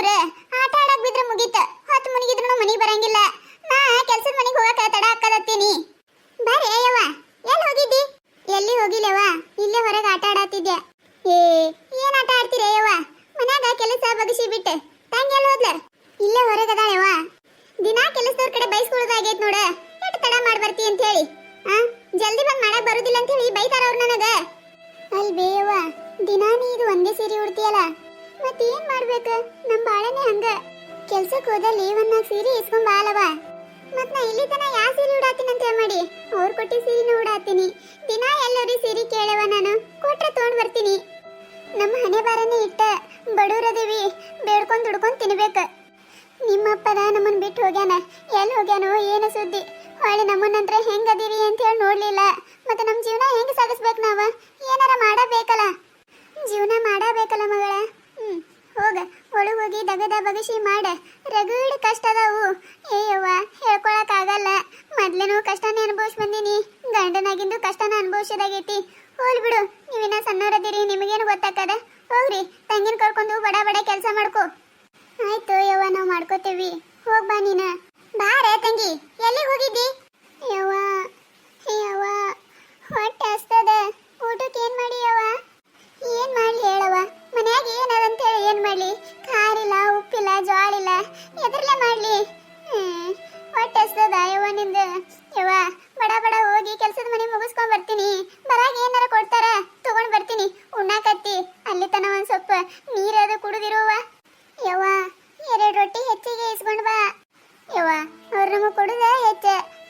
ಇವ್ರ ಆಟ ಆಡಕ್ ಬಿದ್ರ ಮುಗೀತ. ಹೊತ್ತು ಮುನಿಗಿದ್ರು ಮನಿಗೆ ಬರಂಗಿಲ್ಲ. ನಾ ಕೆಲ್ಸದ ಮನಿಗೆ ಹೋಗಕ ತಡ ಹಾಕದತ್ತೀನಿ. ಬಾರೆ ಯವ್ವ, ಎಲ್ಲಿ ಹೋಗಿದ್ದಿ? ಎಲ್ಲಿ ಹೋಗಿಲ್ಲವ, ಇಲ್ಲೇ ಹೊರಗೆ ಆಟ ಆಡತ್ತಿದ್ದೆ. ಏನ್ ಆಟ ಆಡ್ತೀರಿ ಯವ್ವ? ಮನ್ಯಾಗ ಕೆಲಸ ಬಗಸಿ ಬಿಟ್ಟು ತಂಗಿ ಎಲ್ಲಿ ಹೋದ್ಲ? ಇಲ್ಲೇ ಹೊರಗೆ ಅದಾಳವ್ವ. ದಿನಾ ಕೆಲಸದವ್ರ ಕಡೆ ಬೈಸ್ಕೊಳ್ಳೋದಾಗೈತ್ ನೋಡ. ಎಷ್ಟು ತಡ ಮಾಡಿ ಬರ್ತಿ ಅಂತ ಹೇಳಿ ಜಲ್ದಿ ಬಂದ್ ಮಾಡಕ್ ಬರುದಿಲ್ಲ ಅಂತ ಹೇಳಿ ಬೈತಾರ ಅವ್ರು ನನಗ. ಅಲ್ ಬೇವ, ದಿನಾ ನೀ ಇದು ಒಂದೇ ಸೀರೆ ಉಡ್ತೀಯಲ್ಲ, ಮತ್ತೇನ್ ಮಾಡ್ಬೇಕು? ನಮ್ ಬಾಳನೆ ಹಂಗ. ಕೆಲ್ಸಕ್ಕೆ ಹೋದಲ್ಲಿ ಒಂದ್ ಸೀರೆ ಇಸ್ಕೊಂಡ್ ಬಾಲವ. ಮತ್ ನಾ ಇಲ್ಲಿ ತನ ಯಾವ ಸೀರೆ ಉಡಾತೀನಿ ಅಂತ ಮಾಡಿ ಅವ್ರು ಕೊಟ್ಟಿ ಸೀರೆನೂ ಉಡಾತೀನಿ. ದಿನಾ ಎಲ್ಲರಿ ಸೀರೆ ಕೇಳವ, ನಾನು ಕೊಟ್ರೆ ತಗೊಂಡ್ ಬರ್ತೀನಿ. ನಮ್ಮ ಹಣೆ ಬಾರನೇ ಇಟ್ಟ ಬಡೂರದೇವಿ, ಬೇಡ್ಕೊಂಡ್ ದುಡ್ಕೊಂಡ್ ತಿನ್ಬೇಕ. ನಿಮ್ಮಪ್ಪನ ನಮ್ಮನ್ ಬಿಟ್ಟು ಹೋಗ್ಯಾನ. ಎಲ್ಲಿ ಹೋಗ್ಯಾನೋ ಏನು ಸುದ್ದಿ. ಹೊಳ್ಳಿ ನಮ್ಮನ್ನಂತ್ರ ಹೆಂಗದಿರಿ ಅಂತ ಹೇಳಿ ನೋಡ್ಲಿಲ್ಲ. ಮತ್ತೆ ನಮ್ ಜೀವನ ಹೆಂಗ್ ಸಾಗಿಸ್ಬೇಕು? ನಾವ ಏನಾರ ಮಾಡಬೇಕಲ್ಲ, ಜೀವನ ಮಾಡಬೇಕಲ್ಲ ಮಗಳ. ಹೋಗ ಒಳಗೆ ಹೋಗಿ ದಗದ ಬಗಸಿ ಮಾಡ. ರಗಡ್ ಕಷ್ಟ ಅದಾವು. ಏಯವ್ವ, ಹೇಳ್ಕೊಳಕ್ ಆಗಲ್ಲ. ಮೊದ್ಲೇನು ಕಷ್ಟನೇ ಅನುಭವಿಸ್ ಬಂದೀನಿ. ಗಂಡನಾಗಿಂದು ಕಷ್ಟನ ಅನುಭವಿಸೋದಾಗೈತಿ. ಹೋಲ್ ಬಿಡು, ನೀವಿನ್ನ ಸಣ್ಣವರದಿರಿ, ನಿಮಗೇನು ಗೊತ್ತಾಕದ. ಹೋಗ್ರಿ, ತಂಗಿನ ಕರ್ಕೊಂಡು ಬಡ ಬಡ ಕೆಲಸ ಮಾಡ್ಕೋ. ಆಯ್ತು ಯವ್ವ, ನಾವು ಮಾಡ್ಕೋತೇವಿ. ಹೋಗ್ ಬಾ ನೀನ. ಬಾರ ತಂಗಿ, ಎಲ್ಲಿಗೆ ಹೋಗಿದ್ದಿ? ಯವ್ವ ಯವ್ವ, ಹೊಟ್ಟೆ ಹಸ್ತದ. ಊಟಕ್ಕೆ ಏನ್ ಮಾಡಿ ಯವ್ವ? ಏನ್ ಮಾಡ್ಲಿ ಹೇಳವ್ವ? ಮನ್ಯಾಗ ಏನದಂತ ಹೇಳಿ ಏನ್ ಮಾಡ್ಲಿ? ಖಾರಿಲ್ಲ, ಉಪ್ಪಿಲ್ಲ, ಜ್ವಾಳಿಲ್ಲ, ಎದ್ರಲ್ಲೇ ಮಾಡ್ಲಿ? ಹೊಟ್ಟೆ ಹಸ್ತದ ಯವ್ವ ನಿಂದ. ಯವ್ವ, ಬಡ ಬಡ ಹೋಗಿ ಕೆಲ್ಸದ ಮನೆ ಮುಗಿಸ್ಕೊಂಡ್ ಬರ್ತೀನಿ. ಬರಾಗ ಏನಾರ ಕೊಡ್ತಾರ ತಗೊಂಡ್ ಬರ್ತೀನಿ. ಉಣ್ಣಾಕತ್ತಿ ಅಲ್ಲಿ ತನ ಒಂದ್ ಸ್ವಲ್ಪ ನೀರದು ಕುಡಿದಿರುವ. ಯವ್ವ, 2 ರೊಟ್ಟಿ ಹೆಚ್ಚಿಗೆ ಇಸ್ಕೊಂಡ್ ಬಾ. ಯವ್ವ, ಅವ್ರು ನಮಗ್ ಕೊಡುದ ಹೆಚ್ಚ.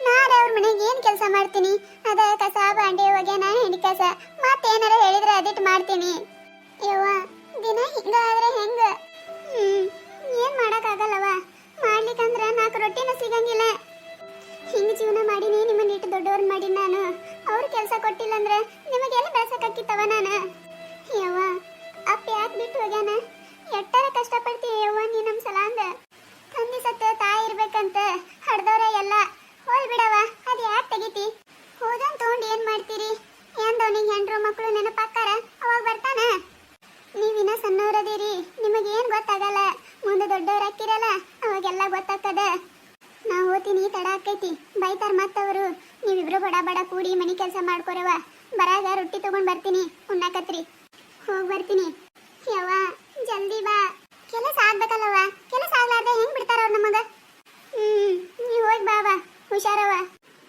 ನಾಳೆ ಅವ್ರ ಮನೆಗೆ ಏನ್ ಕೆಲಸ ಮಾಡ್ತೀನಿ? ಅದ ಕಸ, ಬಾಂಡೆ, ಒಗ್ಯಾನ, ಹೆಂಡಿ ಕಸ, ಮತ್ತೇನಾರ ಹೇಳಿದ್ರೆ ಅದಿಟ್ಟು ಮಾಡ್ತೀನಿ. ಯವ್ವ, ದಿನ ಹಿಂಗಾದ್ರೆ ಹೆಂಗ? ಏನ್ ಮಾಡಕ್ ಆಗಲ್ಲವ. ಮಾಡ್ಲಿಕ್ಕಂದ್ರ 4 ರೊಟ್ಟಿನ ಸಿಗಂಗಿಲ್ಲ. ಹಿಂಗ ಜೀವನ ಮಾಡೀನಿ. ನಿಮ್ಮನ್ನ ಇಟ್ಟು ದೊಡ್ಡವ್ರನ್ನ ಮಾಡಿ ನಾನು. ಅವ್ರು ಕೆಲಸ ಕೊಟ್ಟಿಲ್ಲ ಅಂದ್ರೆ ನಿಮಗೆಲ್ಲ ಬೆಳ್ಸಕ್ಕಾಕಿತ್ತವ ನಾನು. ಯವ್ವ, ಅಪ್ಪ ಯಾಕೆ ಬಿಟ್ಟು ಹೋಗ್ಯಾನ? ಎಟ್ಟಾರ ಕಷ್ಟಪಡ್ತೀವಿ ಯವ್ವ ನೀ ನಮ್ ಸಲ ಅಂದ. ತಂದಿ ಸತ್ತ ತಾಯಿ ಇರ್ಬೇಕಂತ ಹಡ್ದವ್ರ ಎಲ್ಲ. ಹೋಲ್ ಬಿಡವ, ಅದ್ ಯಾಕೆ ತೆಗಿತಿ? ಹೋದನ್ ತಗೊಂಡು ಏನ್ ಮಾಡ್ತೀರಿ? ಎಂದವನಿಗೆ ಹೆಂಡ್ರು ಮಕ್ಕಳು ನೆನಪಾಕಾರ ಅವಾಗ ಬರ್ತಾನ. ನೀವಿನ ಸಣ್ಣವ್ರದಿರಿ, ನಿಮಗೇನ್ ಗೊತ್ತಾಗಲ್ಲ. ಮುಂದೆ ದೊಡ್ಡವ್ರ ಹಾಕಿರಲ್ಲ, ಅವಾಗೆಲ್ಲ ಗೊತ್ತಾಗ್ತದ. ನಾ ಹೋತೀನಿ, ತಡ ಆಕೈತಿ. ಬೈತಾರ ಮತ್ತವರು. ನೀವಿಬ್ರು ಬಡ ಬಡ ಕೂಡಿ ಮನಿ ಕೆಲಸ ಮಾಡ್ಕೊರವ. ಬರಾಗ ರೊಟ್ಟಿ ತಗೊಂಡ್ ಬರ್ತೀನಿ, ಉಣ್ಣಾಕತ್ರಿ. ಹೋಗ್ ಬರ್ತೀನಿ. ಯವ್ವ, ಜಲ್ದಿ ಬಾ. ಕೆಲಸ ಆಗ್ಬೇಕಲ್ಲವ. ಕೆಲಸ ಆಗ್ಲಾರ್ದೆ ಹೆಂಗ್ ಬಿಡ್ತಾರ ಅವ್ರು ನಮಗ? ನೀ ಹೋಗಿ ಬಾವ, ಹುಷಾರವ.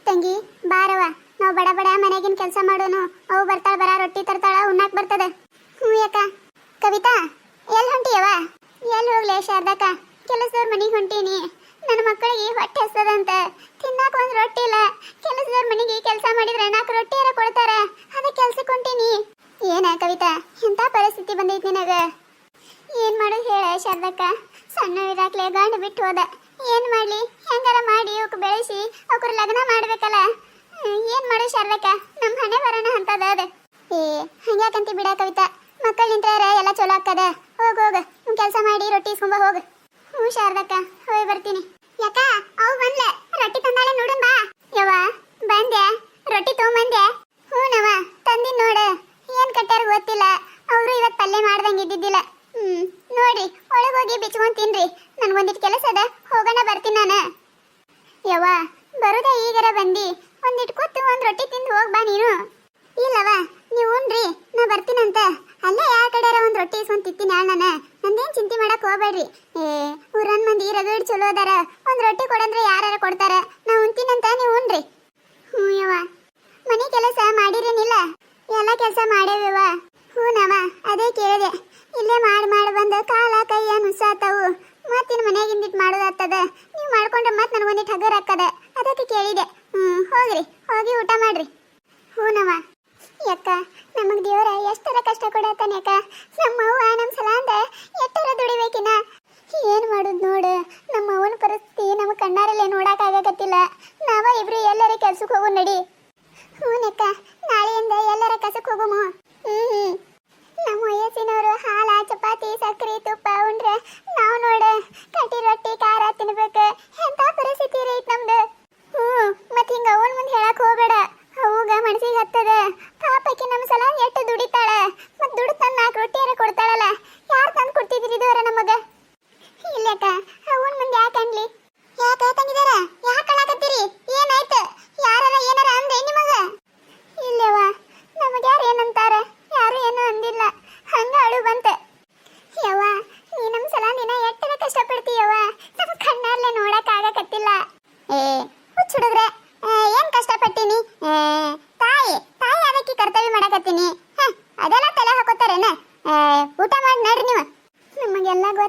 ತಂಗಿ ಬಾರವ, ನಾವು ಬಡ ಬಡ ಮನೆಗಿನ ಕೆಲಸ ಮಾಡೋನು. ಅವು ಬರ್ತಾಳ, ಬರ ರೊಟ್ಟಿ ತರ್ತಾಳ, ಉಣ್ಣಾಕ್ ಬರ್ತದ. ಯಾಕ ಕವಿತಾ, ಎಲ್ಲಿ ಹೊಂಟಿಯವ? ಎಲ್ಲಿ ಹೋಗ್ಲೇ ಶಾರದಕ್ಕ? ಕೆಲಸದವ್ರ ಮನೆಗೆ ಹೊಂಟೀನಿ. ನನ್ನ ಮಕ್ಕಳಿಗೆ ಹೊಟ್ಟೆ ಹಸ್ತದಂತ. ತಿನ್ನಾಕ ಒಂದ್ ರೊಟ್ಟಿ ಇಲ್ಲ. ಕೆಲಸದವ್ರ ಮನೆಗೆ ಕೆಲಸ ಮಾಡಿದ್ರೆ 4 ರೊಟ್ಟಿ ಯಾರ ಕೊಡ್ತಾರ. ಅದಕ್ಕೆ ಕೆಲ್ಸಕ್ಕೆ ಹೊಂಟೀನಿ. ಏನ ಕವಿತಾ, ಎಂತ ಪರಿಸ್ಥಿತಿ ಬಂದೈತಿ ನಿನಗ? ಏನ್ ಮಾಡೋದು ಹೇಳ ಶಾರದಕ್ಕ? ಸಣ್ಣ ಇರಾಕ್ಲೆ ಗಂಡ ಬಿಟ್ಟು ಹೋದ. ಏನ್ ಮಾಡ್ಲಿ? ಹೆಂಗಾರ ಮಾಡಿ ಅವಕ್ಕೆ ಬೆಳೆಸಿ ಅವ್ರ ಲಗ್ನ ಮಾಡ್ಬೇಕಲ್ಲ. ಏನ್ ಮಾಡೋ ಶಾರದಕ್ಕ? ನಮ್ ಹಣೆ ಬರೋಣ ಅಂತದ ಅದ. ಹಂಗ್ಯಾಕಂತಿ ಬಿಡ ಕವಿತಾ. ಮಕ್ಕಳು ನಿಂತಾರ ಎಲ್ಲ ಚಲೋ ಆಗ್ತದ. ಹೋಗ್ ಹೋಗ, ಕೆಲಸ ಮಾಡಿ ರೊಟ್ಟಿ ಇಸ್ಕೊಂಬ ಹೋಗ. ಶಾರದಕ್ಕ, ಹೋಗಿ ಬರ್ತೀನಿ. ಯಾಕ ಅವು ಬಂದ್ಲ? ರೊಟ್ಟಿ ತಂದಾಳೆ ನೋಡನ್ ಬಾ. ಯವ್ವ, ಬಂದೆ. ರೊಟ್ಟಿ ತಗೊಂಬಂದೆ. ಹೂನವ, ತಂದಿನ್ ನೋಡ. ಏನ್ ಕಟ್ಟಾರ ಗೊತ್ತಿಲ್ಲ. ಅವರು ಇವತ್ತು ಪಲ್ಯ ಮಾಡ್ದಂಗೆ ಇದ್ದಿದ್ದಿಲ್ಲ. ನೋಡ್ರಿ, ಒಳಗೋಗಿ ಬಿಚ್ಕೊಂಡ್ ತಿನ್ರಿ. ನನ್ಗೊಂದಿಟ್ಟು ಕೆಲಸ ಅದ, ಹೋಗೋಣ, ಬರ್ತೀನಿ ನಾನು. ಯವ್ವ, ಬರುದ ಈಗರ ಬಂದಿ. ಒಂದಿಟ್ಟು ಕೂತು ಒಂದ್ ರೊಟ್ಟಿ ತಿಂದು ಹೋಗ್ಬಾ ನೀನು. ಇಲ್ಲವ, ನೀವು ಉಣ್ರಿ, ನಾ ಬರ್ತೀನಂತ. ಅಲ್ಲೇ ಯಾವ ಕಡೆಯಾರ ಒಂದ್ ರೊಟ್ಟಿ ಇಸ್ಕೊಂಡ್ ತಿಂತೀನಿ ನಾನು. ನಂದೇನ್ ಚಿಂತೆ ಮಾಡಕ್ ಹೋಗ್ಬೇಡ್ರಿ. ಊರನ್ ಮಂದಿ ರಗಡ್ ಚಲೋ ಅದಾರ. ಒಂದ್ ರೊಟ್ಟಿ ಕೊಡಂದ್ರೆ ಯಾರ ಕೊಡ್ತಾರ. ನಾ ಉಣ್ತೀನಂತ, ನೀವು ಉಣ್ರಿ. ಯವ್ವ, ಮನೆ ಕೆಲಸ ಮಾಡಿರೇನಿಲ್ಲ? ಎಲ್ಲ ಕೆಲಸ ಮಾಡೇವಿವ. ಹೂನವ, ಅದೇ ಕೇಳಿದೆ. ಇಲ್ಲೇ ಮಾಡಿ ಬಂದ ಕಾಲ ಕೈಯ ನುಸಾತವು. ಮತ್ತಿನ ಮನೆಯಾಗಿಂದಿಟ್ಟು ಮಾಡೋದಾಗ್ತದ. ನೀವು ಮಾಡ್ಕೊಂಡ್ರೆ ಮತ್ತೆ ನನಗೊಂದಿಟ್ಟು ಹಗರ್ ಹಾಕದ. ಅದಕ್ಕೆ ಕೇಳಿದೆ. ಹೋಗ್ರಿ, ಹೋಗಿ ಊಟ ಮಾಡ್ರಿ. ಹೂನವ. ಯಾಕ, ನಮಗ್ ದೇವರ ಎಷ್ಟರ ಕಷ್ಟ ಕೊಡತ್ತಾನ ಯಾಕ? ನಮ್ಮ ಅವ್ವ ನಮ್ಮ ಸಲ ಅಂದ ಎಷ್ಟರ ದುಡಿಬೇಕಿನ. ಏನ್ ಮಾಡುದ್ ನೋಡು, ನಮ್ಮ ಅವನ ಪರಿಸ್ಥಿತಿ ನಮ್ಮ ಕಣ್ಣಾರಲ್ಲೇ ನೋಡಕ್ ಆಗಕತ್ತಿಲ್ಲ. ನಾವ ಇಬ್ರು ಎಲ್ಲರ ಕೆಲ್ಸಕ್ಕೆ ಹೋಗು ನಡಿ. ಹೂನಕ್ಕ, ನಾಳೆಯಿಂದ ಎಲ್ಲರ ಕಸಕ್ಕೆ ಹೋಗುಮು. ನಮ್ಮ ವಯಸ್ಸಿನವರು ಹಾಲ, ಚಪಾತಿ, ಸಕ್ಕರೆ, ತುಪ್ಪ ಉಂಡ್ರೆ ನಾವು ನೋಡ ಕಟ್ಟಿ ರೊಟ್ಟಿ ಖಾರ ತಿನ್ಬೇಕು. ಎಂತ ಪರಿಸ್ಥಿತಿ ರೈತ್ ನಮ್ದು. ಮತ್ ಹಿಂಗ ಅವನ್ ಮುಂದೆ ಹೇಳಕ್ ಹೋಗ್ಬೇಡ. ಅವಾಗ ಮನಸ್ಸಿಗೆ ಹತ್ತದ. ಪಾಪಕ್ಕೆ ನಮ್ಮ ಸಲ ಎಷ್ಟು ದುಡಿತಾಳ. ಮತ್ ದುಡ್ಡು ತಂದು 4 ರೊಟ್ಟಿಯಾರ ಕೊಡ್ತಾಳಲ್ಲ. ಯಾರು ತಂದು ಕೊಡ್ತಿದ್ರಿ ಇದುವರ ನಮಗ?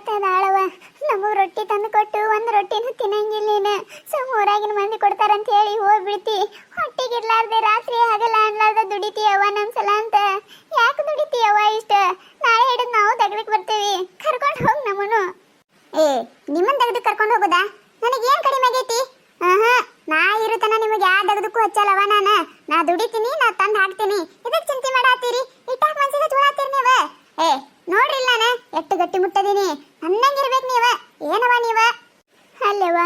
ಅದಾಳವ ನಮಗ್ ರೊಟ್ಟಿ ತಂದು ಕೊಟ್ಟು ಒಂದು ರೊಟ್ಟಿನೂ ತಿನ್ನಂಗಿಲ್ಲ ನೀನು ಊರಾಗಿನ ಮಂದಿ ಕೊಡ್ತಾರಂತ ಹೇಳಿ ಹೋಗ್ಬಿಡ್ತಿ ಹೊಟ್ಟಿಗಿರ್ಲಾರ್ದೆ ರಾತ್ರಿ ಹಗಲ ಅನ್ಲಾರ್ದ ದುಡಿತೀಯವ್ವ ನಮ್ ಸಲ ಅಂತ ಯಾಕೆ ದುಡಿತೀಯವ್ವ ಇಷ್ಟ ನಾಳೆ ಹಿಡಿದು ನಾವು ತೆಗ್ದಕ್ ಬರ್ತೀವಿ ಕರ್ಕೊಂಡು ಹೋಗ್ ನಮ್ಮನು ನಿಮ್ಮನ್ ತೆಗ್ದು ಕರ್ಕೊಂಡು ಹೋಗುದಾ ನನಗೇನ್ ಕಡಿಮೆ ಆಗೈತಿ ನಾ ಇರುತ್ತನ ನಿಮಗೆ ಯಾವ ದಗದಕ್ಕೂ ಹಚ್ಚಲ್ಲವ ನಾ ದುಡಿತೀನಿ ನಾ ತಂದು ಹಾಕ್ತೀನಿ ಇದಕ್ಕೆ ಚಿಂತೆ ಮಾಡಾತೀರಿ ಇಟ್ಟಾಗ ಮನ್ಸಿಗೆ ಚೂಡಾತೀರಿ ನೀವ ನೋಡ್ರಿ ನಾನು ಎಷ್ಟು ಗಟ್ಟಿ ಮುಟ್ಟದೀನಿ ನನ್ನಂಗಿರ್ಬೇಕು ನೀವ ಏನವ ನೀವ ಅಲ್ಲವ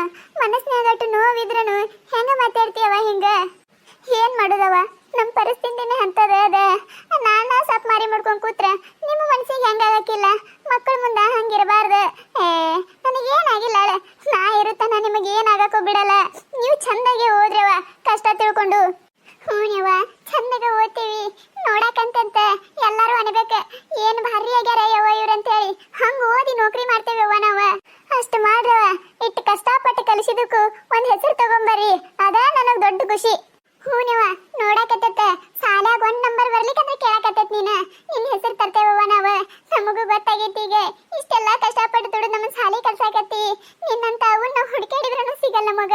ಮನಸ್ಸಿನಾಗಟ್ಟು ನೋವಿದ್ರನು ಹೆಂಗ ಮಾತಾಡ್ತೀಯವ ಹಿಂಗ ಏನ್ ಮಾಡುದವ ನಮ್ಮ ಪರಿಸ್ಥಿತಿನೇ ಅಂತದ ಅದ ನಾನ ಸಪ್ ಮಾರಿ ಮಾಡ್ಕೊಂಡ್ ಕೂತ್ರ ನಿಮ್ಮ ಮನಸ್ಸಿಗೆ ಹೆಂಗಾಗಕ್ಕಿಲ್ಲ ಮಕ್ಕಳ ಮುಂದ ಹಂಗಿರಬಾರ್ದು ನನಗೇನಾಗಿಲ್ಲ ನಾ ಇರುತ್ತಾನ ನಿಮಗೆ ಏನಾಗಕ್ಕೂ ಬಿಡಲ್ಲ ನೀವು ಚಂದಾಗೆ ಹೋದ್ರವ ಕಷ್ಟ ತಿಳ್ಕೊಂಡು ಹ್ಞೂನವ ಚಂದಾಗ ಓದ್ತೀವಿ ನೋಡಕಂತಂತ ಎಲ್ಲಾರು ಅನ್ಬೇಕ ಏನ್ ಭಾರಿ ಆಗ್ಯಾರ ಯವ್ವ ಇವ್ರಂತೇಳಿ ಹಂಗ ಓದಿ ನೌಕರಿ ಮಾಡ್ತೇವವ್ವ ನಾವ ಅಷ್ಟು ಮಾಡ್ರವ ಇಟ್ಟು ಕಷ್ಟಪಟ್ಟು ಕಲಿಸಿದಕ್ಕೂ ಒಂದ್ ಹೆಸರು ತಗೊಂಬರ್ರಿ ಅದ ನನಗ್ ದೊಡ್ಡ ಖುಷಿ ಹೂನವ ನೋಡಕತ್ತ ಸಾಲಾಗ 1 ನಂಬರ್ ಬರ್ಲಿಕ್ಕಂದ್ರೆ ಕೇಳಕತ್ತೈತ್ ನೀನ ನಿನ್ ಹೆಸರು ತರ್ತೇವವ್ವ ನಾವ ನಮಗೂ ಗೊತ್ತಾಗೈತಿ ಈಗ ಇಷ್ಟೆಲ್ಲ ಕಷ್ಟಪಟ್ಟು ದುಡ್ದು ನಮ್ಮ ಸಾಲಿ ಕಲ್ಸಾಕತ್ತಿ ನಿನ್ನಂತ ಅವನ್ನ ಹುಡುಕಾಡಿದ್ರೂ ಸಿಗಲ್ಲ ನಮಗ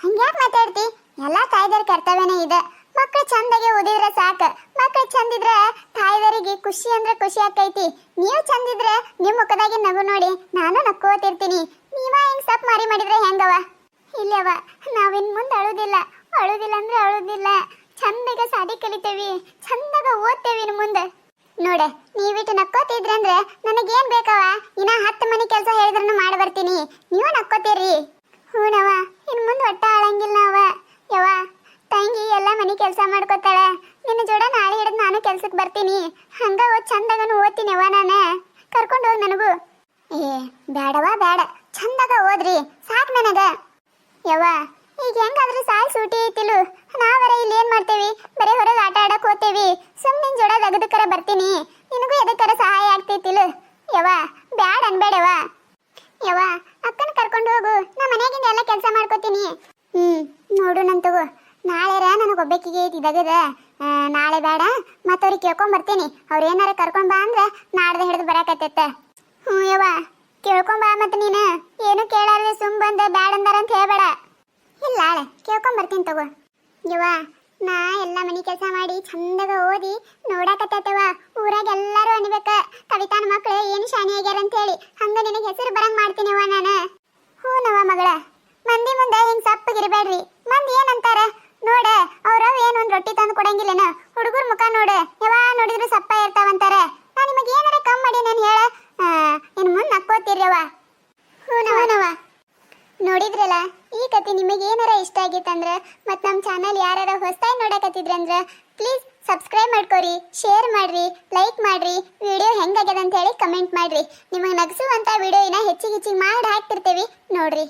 ಹಂಗ್ಯಾಕ್ ಮಾತಾಡ್ತಿ ಎಲ್ಲಾ ತಾಯ್ದಾರ ಕರ್ತವ್ಯನೇ ಇದೆ ಮಕ್ಳು ಚಂದಾಗೆ ಓದಿದ್ರೆ ಸಾಕ ಮಕ್ಳು ಚಂದಿದ್ರೆ ತಾಯ್ದಾರಿಗೆ ಖುಷಿ ಅಂದ್ರೆ ಖುಷಿ ಆಕೈತಿ ನೀವು ಚಂದಿದ್ರೆ ನಿಮ್ ಮುಖದಾಗಿ ನಗು ನೋಡಿ ನಾನು ನಕ್ಕೋತಿರ್ತೀನಿ ನೀವ ಹಿಂಗ್ ಸಪ್ ಮಾರಿ ಮಾಡಿದ್ರೆ ಹೆಂಗವ ಇಲ್ಲವ ನಾವಿನ್ ಮುಂದೆ ಅಳುದಿಲ್ಲ ಅಂದ್ರೆ ಅಳುದಿಲ್ಲ ಚಂದಾಗ ಸಾಡಿ ಕಲಿತೇವಿ ಚಂದಾಗ ಓದ್ತೇವಿ ಇನ್ ಮುಂದೆ ನೋಡ ನೀವಿಟ್ಟು ನಕ್ಕೋತಿದ್ರಂದ್ರೆ ನನಗೇನ್ ಬೇಕವ ಇನ್ನ 10 ಮನೆ ಕೆಲಸ ಹೇಳಿದ್ರನ್ನು ಮಾಡಿ ಬರ್ತೀನಿ ನೀವು ನಕ್ಕೋತೀರಿ ಹೂನವ ಇನ್ ಮುಂದೆ ಒಟ್ಟ ಆಳಂಗಿಲ್ಲ ಅವ ಯವ್ವ ತಂಗಿ ಎಲ್ಲ ಮನೆ ಕೆಲಸ ಮಾಡ್ಕೋತಾಳ ನಿನ್ನ ಜೋಡ ನಾಳೆ ಹಿಡಿದು ನಾನು ಕೆಲ್ಸಕ್ಕೆ ಬರ್ತೀನಿ ಹಂಗ ಚಂದಾಗನು ಓದ್ತೀನಿ ಯವ್ವ ನಾನು ಕರ್ಕೊಂಡು ಹೋಗಿ ನನಗೂ ಬೇಡವ ಬೇಡ ಚಂದಾಗ ಓದ್ರಿ ಸಾಕ್ ನನಗ ಯವ್ವ ಈಗ ಹೆಂಗಾದ್ರೂ ಸಾಲ್ ಸೂಟಿ ಐತಿಲು ನಾವರ ಇಲ್ಲಿ ಏನ್ ಮಾಡ್ತೇವಿ ಬರೀ ಹೊರಗೆ ಆಟ ಆಡಕ್ ಹೋಗ್ತೇವಿ ನಿನ್ ಜೋಡ ದಗದಕ್ಕರ ಬರ್ತೀನಿ ನಿನಗೂ ಎದಕ್ಕರ ಸಹಾಯ ಆಗ್ತೈತಿಲು ಯವ್ವ ಬ್ಯಾಡ ಅನ್ಬೇಡವ ಯವ್ವ ಅಕ್ಕನ ಕರ್ಕೊಂಡು ಹೋಗು ನಾ ಮನೆಯಾಗಿಂದ ಎಲ್ಲ ಕೆಲಸ ಮಾಡ್ಕೋತೀನಿ ನೋಡು ನಂತಗು ನಾಳೆರ ನನಗೊಬ್ಬಕ್ಕಿಗೆ ಇದಗದ ನಾಳೆ ಬೇಡ ಮತ್ತವ್ರಿಗೆ ಕೇಳ್ಕೊಂಡ್ ಬರ್ತೀನಿ ಅವ್ರ ಏನಾರ ಕರ್ಕೊಂಡ್ ಬಾ ಅಂದ್ರೆ ನಾಡ್ದ ಹಿಡಿದು ಬರಾಕತ್ತೈತ ಯವ್ವ ಕೇಳ್ಕೊಂಡ್ ಬಾ ಮತ್ತ ನೀನು ಏನು ಕೇಳಾರ್ದೆ ಸುಮ್ ಬಂದ ಬ್ಯಾಡ ಅಂದಾರ ಅಂತ ಹೇಳ್ಬೇಡ ಇಲ್ಲ ಆಳೆ ಕೇಳ್ಕೊಂಡ್ ಬರ್ತೀನಿ ತಗೋ ಯವ್ವ ನಾ ಎಲ್ಲ ಮನಿ ಕೆಲಸ ಮಾಡಿ ಚಂದಾಗ ಓದಿ ನೋಡಾಕತ್ತೈತವ ಊರಾಗ ಎಲ್ಲಾರು ಅನ್ಬೇಕ ಕವಿತಾನ ಮಕ್ಳು ಏನು ಶಾಣಿ ಆಗ್ಯಾರ ಅಂತ ಹೇಳಿ ಹಂಗ ನಿನಗೆ ಹೆಸರು ಬರಂಗ್ ಮಾಡ್ತೀನಿವ ನಾನು ಹೂನವ ಮಗಳ ಮಂದಿ ಮುಂದೆ ಹಿಂಗ್ ಸಪ್ಪಗಿರ್ಬೇಡ್ರಿ ಮಂದಿ ಏನಂತಾರ ನೋಡ ಅವ್ರವ್ ಏನ್ ಒಂದ್ ರೊಟ್ಟಿ ತಂದು ಕೊಡಂಗಿಲ್ಲನ ಹುಡುಗರ ಮುಖ ನೋಡು ಯಾವಾಗ ನೋಡಿದ್ರು ಸಪ್ಪ ಇರ್ತಾವಂತಾರ ನಾ ನಿಮಗೆ ಏನಾರ ಕಮ್ ಮಾಡಿ ನಾನು ಹೇಳ ಇನ್ ಮುಂದ್ ನಕ್ಕೋತಿರ್ಯವ ಹೂನವ ನೋಡಿದ್ರಲ್ಲ ಈ ಕತೆ ನಿಮಗೆ ಏನಾರ ಇಷ್ಟ ಆಗಿತ್ತಂದ್ರ ಮತ್ತು ನಮ್ಮ ಚಾನಲ್ ಯಾರು ಹೊಸದಾಗಿ ನೋಡಕತ್ತಿದ್ರಂದ್ರ ಪ್ಲೀಸ್ ಸಬ್ಸ್ಕ್ರೈಬ್ ಮಾಡ್ಕೊರಿ ಶೇರ್ ಮಾಡ್ರಿ ಲೈಕ್ ಮಾಡ್ರಿ ವಿಡಿಯೋ ಹೆಂಗಾಗ್ಯದ ಅಂತ ಹೇಳಿ ಕಮೆಂಟ್ ಮಾಡ್ರಿ ನಿಮಗೆ ನಗಿಸುವಂಥ ವಿಡಿಯೋ ಹೆಚ್ಚಿಗೆ ಮಾಡಿ ಹಾಕ್ತಿರ್ತೀವಿ ನೋಡ್ರಿ